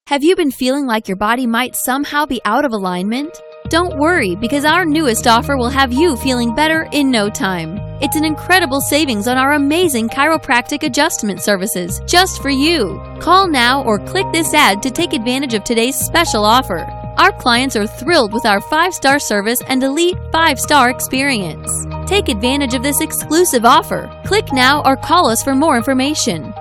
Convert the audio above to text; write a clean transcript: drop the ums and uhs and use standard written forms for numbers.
Have you been feeling like your body might somehow be out of alignment? Don't worry, because our newest offer will have you feeling better in no time. It's an incredible savings on our amazing chiropractic adjustment services just for you. Call now or click this ad to take advantage of today's special offer. Our clients are thrilled with our 5-star service and elite 5-star experience. Take advantage of this exclusive offer. Click now or call us for more information.